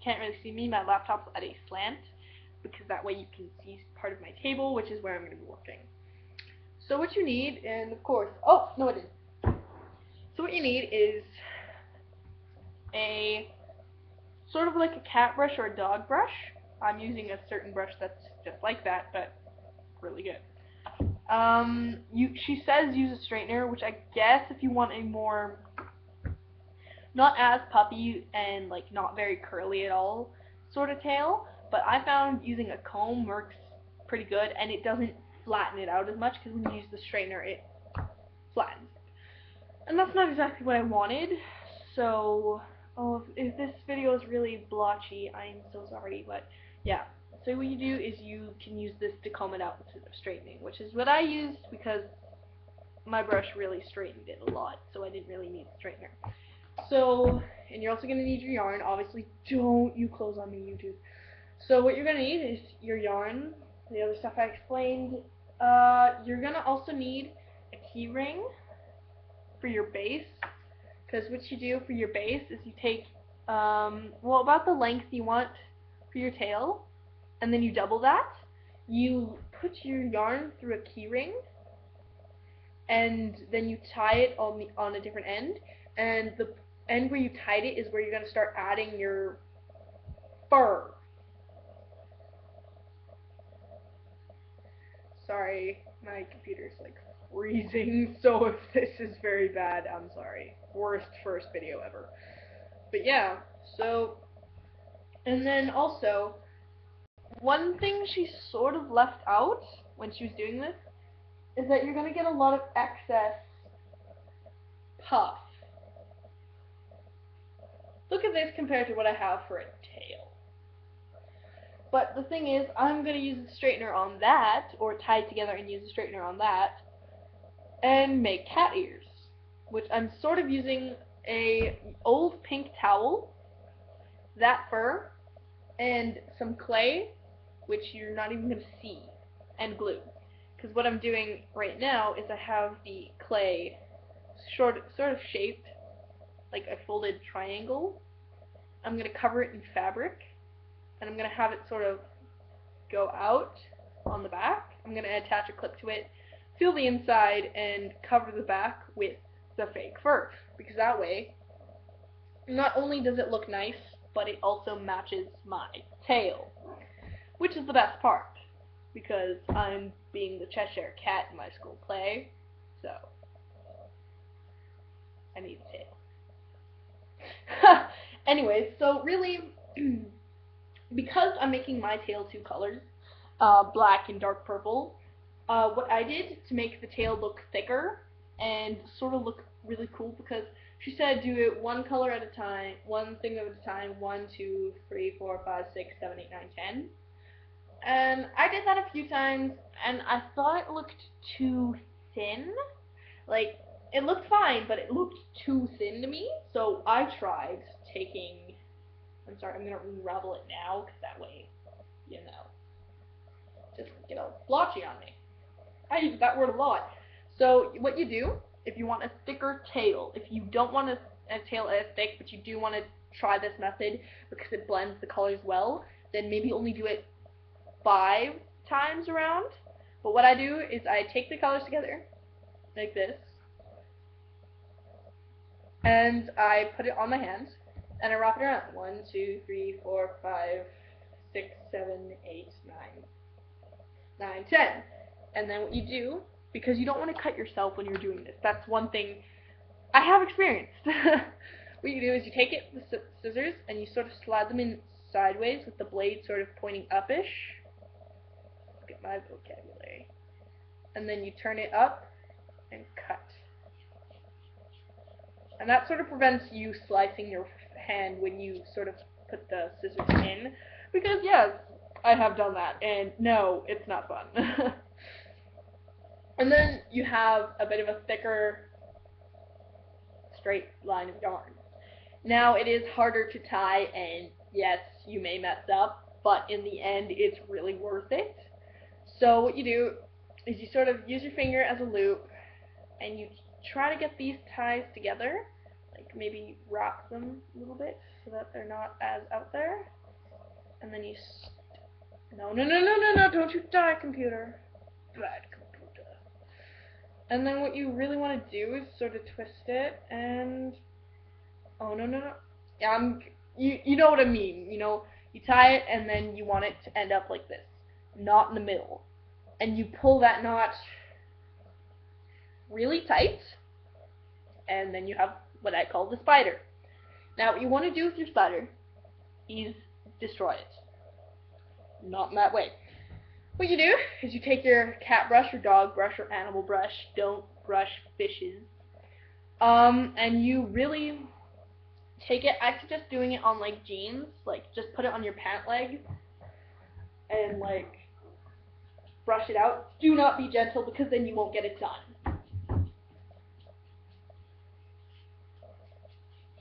can't really see me, my laptop's at a slant, because that way you can see part of my table, which is where I'm going to be working. So what you need, and of course, oh, no it didn't. So what you need is a sort of like a cat brush or a dog brush. I'm using a certain brush that's just like that, but really good. She says use a straightener, which I guess if you want a more, not as puppy and like not very curly at all sort of tail, but I found using a comb works pretty good, and it doesn't flatten it out as much, because when you use the straightener it flattens. And that's not exactly what I wanted, so if this video is really blotchy, I'm so sorry, but yeah. So what you do is you can use this to comb it out instead of straightening, which is what I used because my brush really straightened it a lot, so I didn't really need a straightener. So, and you're also going to need your yarn. Obviously, don't you close on me, YouTube. So what you're going to need is your yarn, the other stuff I explained. You're going to also need a key ring for your base, because what you do for your base is you take, well, about the length you want for your tail, and then you double that. You put your yarn through a key ring, and then you tie it on a different end, and the end where you tied it is where you're going to start adding your fur. Sorry, my computer's like freezing, so if this is very bad, I'm sorry. Worst first video ever. But yeah, so, and then also, one thing she sort of left out when she was doing this is that you're going to get a lot of excess puff. Look at this compared to what I have for a tail. But the thing is, I'm going to use a straightener on that, or tie it together and use a straightener on that, and make cat ears, which I'm sort of using a old pink towel, that fur, and some clay, which you're not even going to see, and glue. Because what I'm doing right now is I have the clay sort of shaped like a folded triangle. I'm going to cover it in fabric, and I'm going to have it sort of go out on the back. I'm going to attach a clip to it, seal the inside, and cover the back with the fake fur, because that way, not only does it look nice, but it also matches my tail, which is the best part, because I'm being the Cheshire Cat in my school play, so I need a tail. Anyways, so really, because I'm making my tail two colors, black and dark purple, what I did to make the tail look thicker and sort of look really cool, because she said do it one color at a time, one thing at a time, 1, 2, 3, 4, 5, 6, 7, 8, 9, 10. And I did that a few times, and I thought it looked too thin. Like, it looked fine, but it looked too thin to me, so I tried taking, I'm sorry, I'm going to unravel it now, because that way, you know, just get all blotchy on me. I use that word a lot. So what you do, if you want a thicker tail, if you don't want a tail as thick, but you do want to try this method because it blends the colors well, then maybe only do it 5 times around. But what I do is I take the colors together, like this, and I put it on my hand, and I wrap it around. 1, 2, 3, 4, 5, 6, 7, 8, 9, 10. And then what you do, because you don't want to cut yourself when you're doing this, that's one thing I have experienced. What you do is you take it with the scissors and you sort of slide them in sideways with the blade sort of pointing upish. Look at my vocabulary. And then you turn it up and cut. And that sort of prevents you slicing your hand when you sort of put the scissors in. Because yes, I have done that, and no, it's not fun. And then you have a bit of a thicker straight line of yarn. Now it is harder to tie, and yes, you may mess up, but in the end it's really worth it. So what you do is you sort of use your finger as a loop, and you try to get these ties together, like maybe wrap them a little bit so that they're not as out there. And then you no, don't you die, computer. Bad computer. And then what you really want to do is sort of twist it and oh no. Yeah, you know what I mean. You know, you tie it and then you want it to end up like this, not in the middle. And you pull that knot really tight, and then you have what I call the spider. Now, what you want to do with your spider is destroy it. Not in that way. What you do is you take your cat brush or dog brush or animal brush, don't brush fishes, and you really take it. I suggest doing it on like jeans, like just put it on your pant leg and like brush it out. Do not be gentle because then you won't get it done.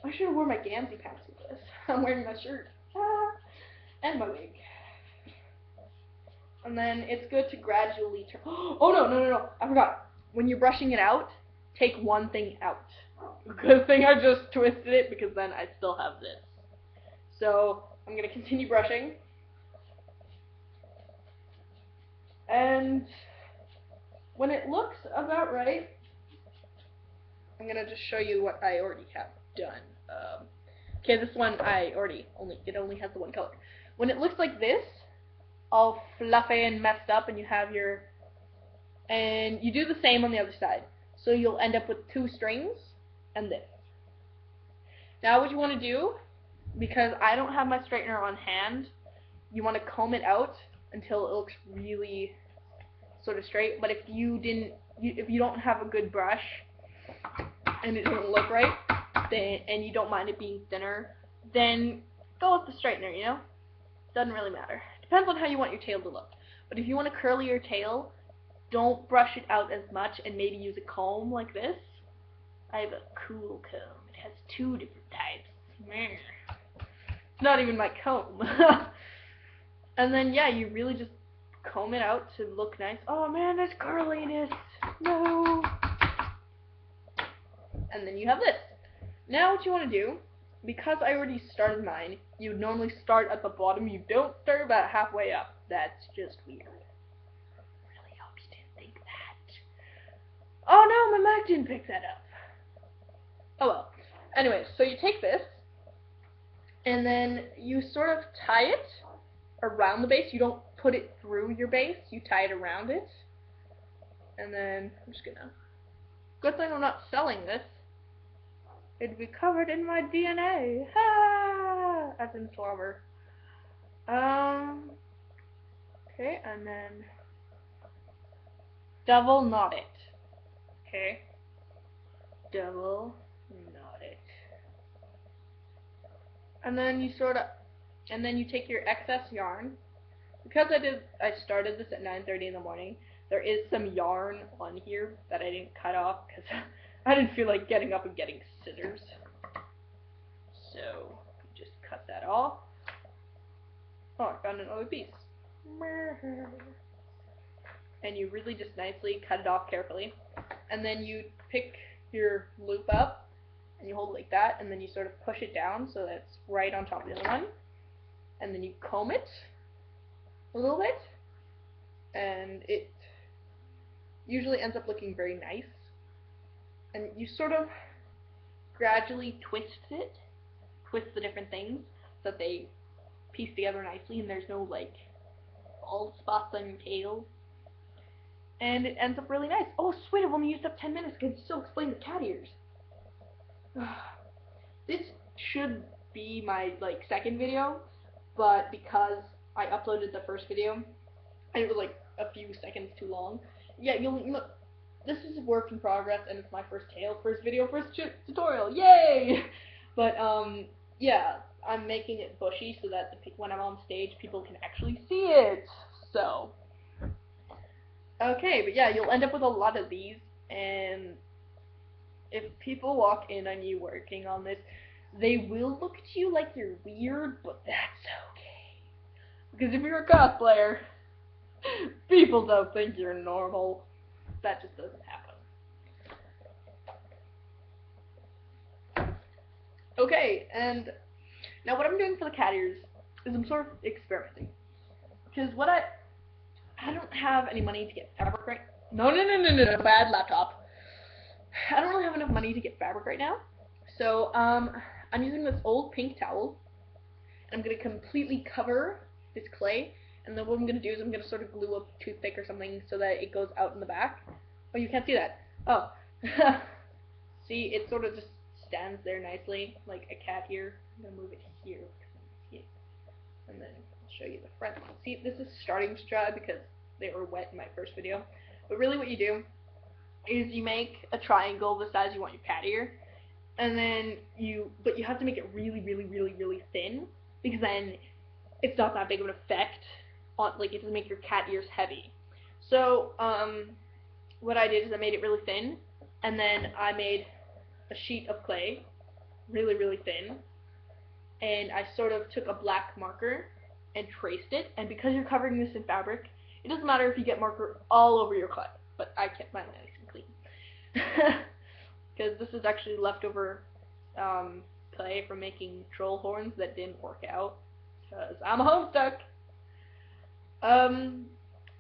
I should have worn my Gansey pants with this. I'm wearing my shirt. And my wig. And then it's good to gradually turn. Oh no. I forgot. When you're brushing it out, take one thing out. Good thing I just twisted it because then I still have this. So I'm going to continue brushing. And when it looks about right, I'm going to just show you what I already have done. Okay, this one it only has the one color. When it looks like this, all fluffy and messed up, and you have and you do the same on the other side. So you'll end up with 2 strings and this. Now what you want to do, because I don't have my straightener on hand, you want to comb it out until it looks really sort of straight. But if you don't have a good brush and it doesn't look right, and you don't mind it being thinner, then go with the straightener, you know? Doesn't really matter. Depends on how you want your tail to look. But if you want to curly your tail, don't brush it out as much and maybe use a comb like this. I have a cool comb. It has 2 different types. It's not even my comb. And then, yeah, you really just comb it out to look nice. Oh man, there's curliness. No. And then you have this. Now what you want to do, because I already started mine, you would normally start at the bottom. You don't start about halfway up. That's just weird. I really hope you didn't think that. Oh no, my Mac didn't pick that up. Oh well. Anyway, so you take this, and then you sort of tie it around the base. You don't put it through your base. You tie it around it. And then, I'm just gonna... Good thing I'm not selling this. It'd be covered in my DNA. Ha! As in Slobber. Okay, and then double knot it. Okay. Double knot it. And then you take your excess yarn. Because I started this at 9:30 in the morning, there is some yarn on here that I didn't cut off because I didn't feel like getting up and getting scissors. So, just cut that off. Oh, I found another piece. And you really just nicely cut it off carefully. And then you pick your loop up, and you hold it like that, and then you sort of push it down so that it's right on top of the other one. And then you comb it a little bit, and it usually ends up looking very nice. And you sort of gradually twist the different things so that they piece together nicely and there's no like bald spots on your tail. And it ends up really nice. Oh sweet, I've only used up 10 minutes. I can still explain the cat ears. This should be my like second video, but because I uploaded the first video and it was like a few seconds too long. Yeah, you'll look. This is a work in progress, and it's my first video, first tutorial, yay! But, yeah, I'm making it bushy so that when I'm on stage, people can actually see it, so. Okay, but yeah, you'll end up with a lot of these, and if people walk in on you working on this, they will look at you like you're weird, but that's okay. Because if you're a cosplayer, people don't think you're normal. That just doesn't happen. Okay, and Now what I'm doing for the cat ears is I'm sort of experimenting. Because I don't have any money to get fabric right. No, bad laptop. I don't really have enough money to get fabric right now. So, I'm using this old pink towel. And I'm going to completely cover this clay. And then what I'm going to do is I'm going to sort of glue a toothpick or something so that it goes out in the back. Oh, you can't see that. Oh. See, it sort of just stands there nicely, like a cat ear. I'm going to move it here. And then I'll show you the front. See, this is starting to dry because they were wet in my first video. But really what you do is you make a triangle the size you want your cat ear. And then but you have to make it really, really, really, really thin, because then it's not that big of an effect on, like, it doesn't make your cat ears heavy. So, what I did is I made it really thin, and then I made a sheet of clay, really, really thin, and I sort of took a black marker and traced it, and because you're covering this in fabric, it doesn't matter if you get marker all over your clay, but I kept mine nice and clean. Because this is actually leftover clay from making troll horns that didn't work out, because I'm homestuck.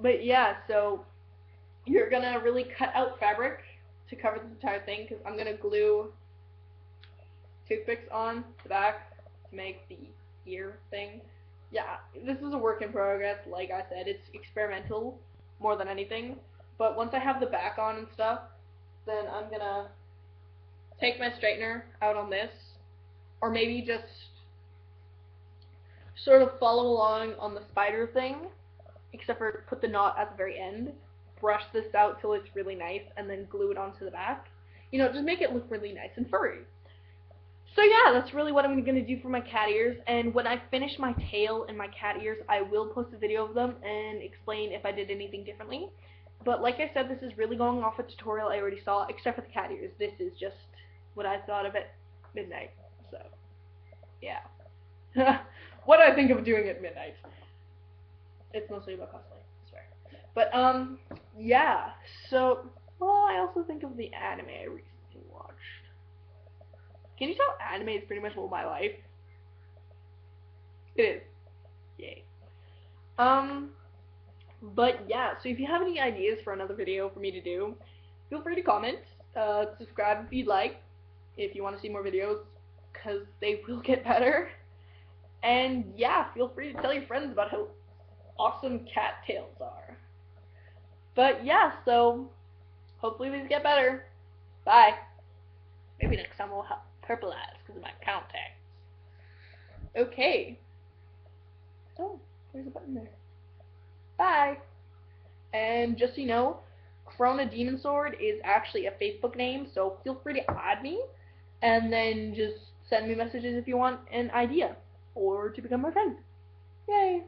But yeah, so you're gonna really cut out fabric to cover the entire thing, because I'm gonna glue toothpicks on the back to make the ear thing. Yeah, this is a work in progress. Like I said, it's experimental more than anything. But once I have the back on and stuff, then I'm gonna take my straightener out on this, or maybe just sort of follow along on the spider thing, except for put the knot at the very end, brush this out till it's really nice, and then glue it onto the back. You know, just make it look really nice and furry. So yeah, that's really what I'm going to do for my cat ears, and when I finish my tail and my cat ears, I will post a video of them and explain if I did anything differently. But like I said, this is really going off a tutorial I already saw, except for the cat ears. This is just what I thought of at midnight, so yeah. What I think of doing at midnight. It's mostly about cosplay, I swear. But, yeah, so, well, I also think of the anime I recently watched. Can you tell anime is pretty much all my life? It is. Yay. But yeah, so if you have any ideas for another video for me to do, feel free to comment, subscribe if you'd like, if you want to see more videos, because they will get better. And yeah, feel free to tell your friends about how awesome cat tails are. But yeah, so hopefully these get better. Bye. Maybe next time we'll have purple eyes because of my contacts. Okay. Oh, there's a button there. Bye. And just so you know, Corona Demon Sword is actually a Facebook name, so feel free to add me, and then just send me messages if you want an idea, or to become my friend. Yay!